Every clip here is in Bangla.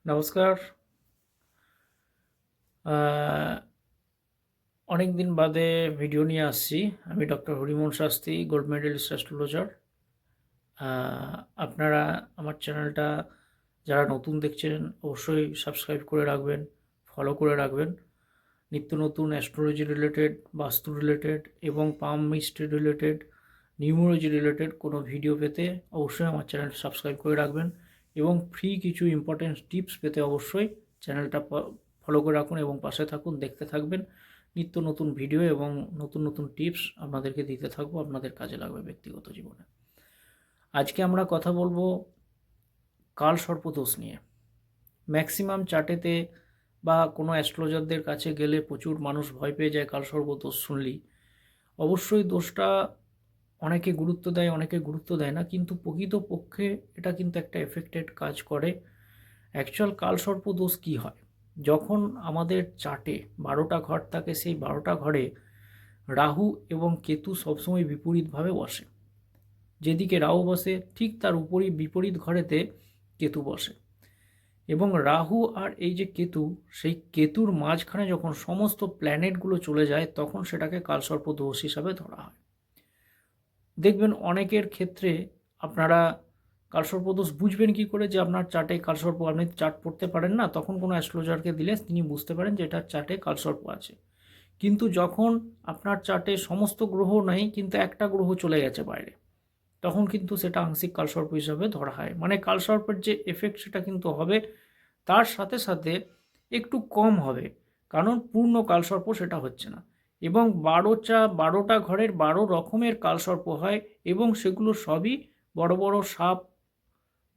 নমস্কার। অনেক দিন বাদে ভিডিও নিয়ে আসছি। আমি doctor Harimohan Shastri, gold medallist astrologer. আপনারা আমার চ্যানেলটা যারা নতুন দেখছেন অবশ্যই সাবস্ক্রাইব করে রাখবেন, ফলো করে রাখবেন। নিত্য নতুন অ্যাস্ট্রোলজি রিলেটেড, বাস্তু রিলেটেড এবং পাম মিস্ট্রি রিলেটেড, নিউমোলজি রিলেটেড কোনো ভিডিও পেতে অবশ্যই আমার চ্যানেল সাবস্ক্রাইব করে রাখবেন এবং ফ্রি কিছু ইম্পর্টেন্ট টিপস পেতে অবশ্যই চ্যানেলটা ফলো করে রাখুন এবং পাশে থাকুন, দেখতে থাকবেন। নিত্য নতুন ভিডিও এবং নতুন নতুন টিপস আপনাদেরকে দিতে থাকবো, আপনাদের কাজে লাগবে ব্যক্তিগত জীবনে। আজকে আমরা কথা বলবো কালসর্পদোষ নিয়ে। ম্যাক্সিমাম চার্টেতে বা কোনো অ্যাস্ট্রোলজারদের কাছে গেলে প্রচুর মানুষ ভয় পেয়ে যায় কালসর্পদোষ শুনলেই। অবশ্যই দোষটা অনেকে গুরুত্ব দেয়, অনেকে গুরুত্ব দেয় না, কিন্তু প্রকৃতপক্ষে এটা কিন্তু একটা এফেক্টেড কাজ করে। অ্যাকচুয়াল কালসর্পদোষ কী হয়? যখন আমাদের চার্টে 12টা ঘর থাকে, সেই 12টা ঘরে রাহু এবং কেতু সবসময় বিপরীতভাবে বসে। যেদিকে রাহু বসে ঠিক তার বিপরীত ঘরেতে কেতু বসে, এবং রাহু আর এই যে কেতু, সেই কেতুর মাঝখানে যখন সমস্ত প্ল্যানেটগুলো চলে যায় তখন সেটাকে কালসর্পদোষ হিসাবে ধরা হয়। দেখবেন অনেকের ক্ষেত্রে আপনারা কালসর্পদোষ বুঝবেন কি করে যে আপনার চার্টে কালসর্প, আপনি চার্ট পড়তে পারেন না, তখন কোনো অ্যাস্ট্রোলজারকে দিলে তিনি বুঝতে পারেন যে এটার চার্টে কালসর্প আছে। কিন্তু যখন আপনার চার্টে সমস্ত গ্রহ নেই কিন্তু একটা গ্রহ চলে গেছে বাইরে, তখন কিন্তু সেটা আংশিক কালসর্প হিসাবে ধরা হয়। মানে কালসর্পের যে এফেক্ট সেটা কিন্তু হবে, তার সাথে সাথে একটু কম হবে, কারণ পূর্ণ কালসর্প সেটা হচ্ছে না। এবং 12টা ঘরের 12 রকমের কালসর্প হয়, এবং সেগুলো সবই বড় বড় সাপ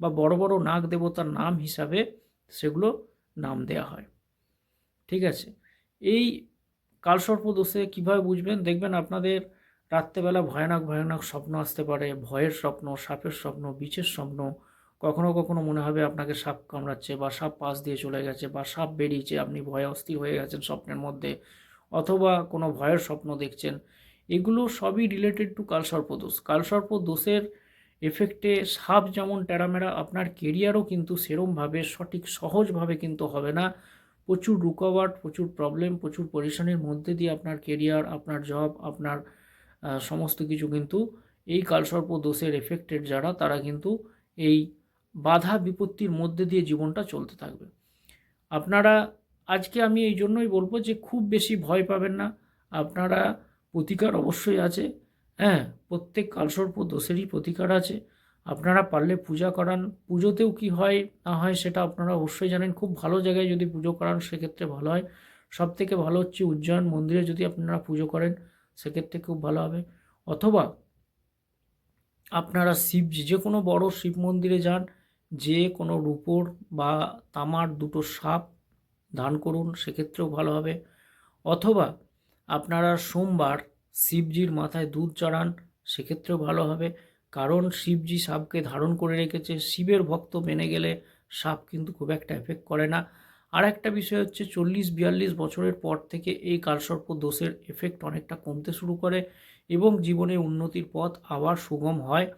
বা বড় বড় নাগ দেবতার নাম হিসাবে সেগুলো নাম দেয়া হয়। ঠিক আছে? এই কালসর্প দোষে কীভাবে বুঝবেন? দেখবেন আপনাদের রাত্রেবেলা ভয়ানক ভয়ানক স্বপ্ন আসতে পারে, ভয়ের স্বপ্ন, সাপের স্বপ্ন, বিছের স্বপ্ন। কখনো কখনো মনে হবে আপনাকে সাপ কামড়াচ্ছে, বা সাপ পাশ দিয়ে চলে গেছে, বা সাপ বেরিয়েছে, আপনি ভয়ে অস্থির হয়ে গেছেন স্বপ্নের মধ্যে, অথবা কোনো ভয়ের স্বপ্ন দেখছেন। এগুলো সবই রিলেটেড টু কালসর্প দোষ। কালসর্প দোষের এফেক্টে সাপ যেমন টেরামেরা, আপনার কেরিয়ারও কিন্তু সেরমভাবে সঠিক সহজভাবে কিন্তু হবে না। প্রচুর রুকাওয়াট, প্রচুর প্রবলেম, প্রচুর পরেশানির মধ্যে দিয়ে আপনার কেরিয়ার, আপনার জব, আপনার সমস্ত কিছু কিন্তু এই কালসর্প দোষের এফেক্টেড যারা, তারা কিন্তু এই বাধা বিপত্তির মধ্যে দিয়ে জীবনটা চলতে থাকবে। আপনারা, আজকে আমি এই জন্যই বলবো যে খুব বেশি ভয় পাবেন না। আপনারা, প্রতিকার অবশ্যই আছে। হ্যাঁ, প্রত্যেক কালসর্প দোষেরই প্রতিকার আছে। আপনারা পারলে পূজা করান। পুজোতেও কি হয় না হয় সেটা আপনারা অবশ্যই জানেন। খুব ভালো জায়গায় যদি পুজো করান সেক্ষেত্রে ভালো হয়। সবথেকে ভালো হচ্ছে উজ্জয়ন মন্দিরে যদি আপনারা পুজো করেন, সেক্ষেত্রে খুব ভালো হবে। অথবা আপনারা যে কোনো বড় শিব মন্দিরে যান, যে কোনো রূপোর বা তামার দুটো সাপ দান করুন, সেক্ষেত্রেও ভালো হবে। অথবা আপনারা সোমবার শিবজির মাথায় দুধ চড়ান, সেক্ষেত্রেও ভালো হবে। কারণ শিবজি সাপকে ধারণ করে রেখেছে, শিবের ভক্ত মেনে গেলে সাপ কিন্তু খুব একটা এফেক্ট করে না। আর একটা বিষয় হচ্ছে 40-42 বছরের পর থেকে এই কালসর্প দোষের এফেক্ট অনেকটা কমতে শুরু করে এবং জীবনে উন্নতির পথ আবার সুগম হয়।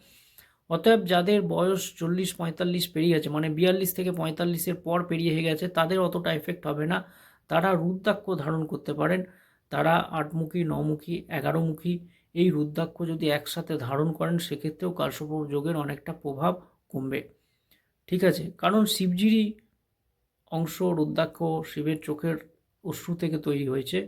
অতএব যাদের বয়স 40-45 পেরিয়ে গেছে, মানে 42 থেকে 45-এর পর পেরিয়ে গেছে, তাদের অতটা এফেক্ট হবে না। তারা রুদ্রাক্ষ ধারণ করতে পারেন। তারা 8মুখী, 9মুখী, 11মুখী এই রুদ্রাক্ষ যদি একসাথে ধারণ করেন, সেক্ষেত্রেও কালসর্প যোগের অনেকটা প্রভাব কমবে। ঠিক আছে? কারণ শিবজিরই অংশ রুদ্রাক্ষ, শিবের চোখের অশ্রু থেকে তৈরি হয়েছে।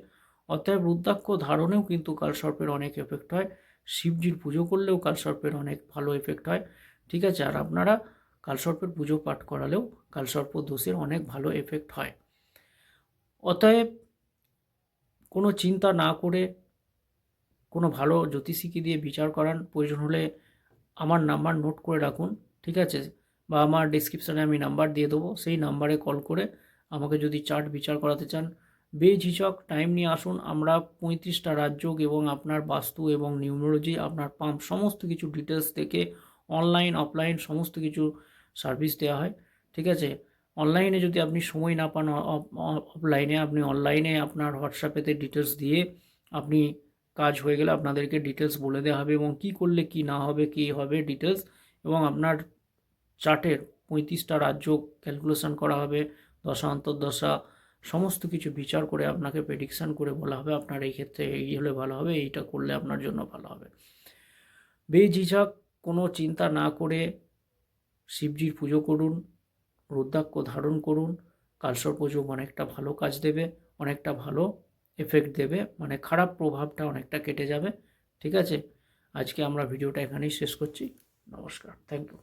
অতএব রুদ্রাক্ষ ধারণেও কিন্তু কালসর্পের অনেক এফেক্ট হয়। শিবজির পুজো করলেও কালসর্পের অনেক ভালো এফেক্ট হয়। ঠিক আছে? আর আপনারা কালসর্পের পুজো পাঠ করালেও কালসর্প দোষের অনেক ভালো এফেক্ট হয়। অতএব কোনো চিন্তা না করে কোনো ভালো জ্যোতিষীকে দিয়ে বিচার করান। প্রয়োজন হলে আমার নাম্বার নোট করে রাখুন। ঠিক আছে? বা আমার ডেসক্রিপশানে আমি নাম্বার দিয়ে দেবো, সেই নাম্বারে কল করে আমাকে যদি চার্ট বিচার করাতে চান, বেঝিঝক টাইম নিয়ে আসুন। আমরা 35টা রাজযোগ এবং আপনার বাস্তু এবং নিউমেরোলজি, আপনার পাম্প, সমস্ত কিছু ডিটেলস থেকে অনলাইন অফলাইন সমস্ত কিছু সার্ভিস দেওয়া হয়। ঠিক আছে? অনলাইনে যদি আপনি সময় না পান, অফলাইনে আপনি অনলাইনে আপনার হোয়াটসঅ্যাপেতে ডিটেলস দিয়ে আপনি, কাজ হয়ে গেলে আপনাদেরকে ডিটেলস বলে দেওয়া হবে এবং কী করলে কী না হবে, কী হবে ডিটেলস, এবং আপনার চার্টের 35টা রাজ্য ক্যালকুলেশন করা হবে, দশা অন্তর্দশা সমস্ত কিছু বিচার করে আপনাকে প্রেডিকশান করে বলা হবে আপনার এই ক্ষেত্রে এই হলে ভালো হবে, এইটা করলে আপনার জন্য ভালো হবে। বেঝিঝক কোনো চিন্তা না করে শিবজির পুজো করুন, রুদ্রাক্ষ ধারণ করুন। কালসর্পযোগ অনেকটা ভালো কাজ দেবে, অনেকটা ভালো এফেক্ট দেবে, মানে খারাপ প্রভাবটা অনেকটা কেটে যাবে। ঠিক আছে, আজকে আমরা ভিডিওটা এখানেই শেষ করছি। নমস্কার, থ্যাংক ইউ।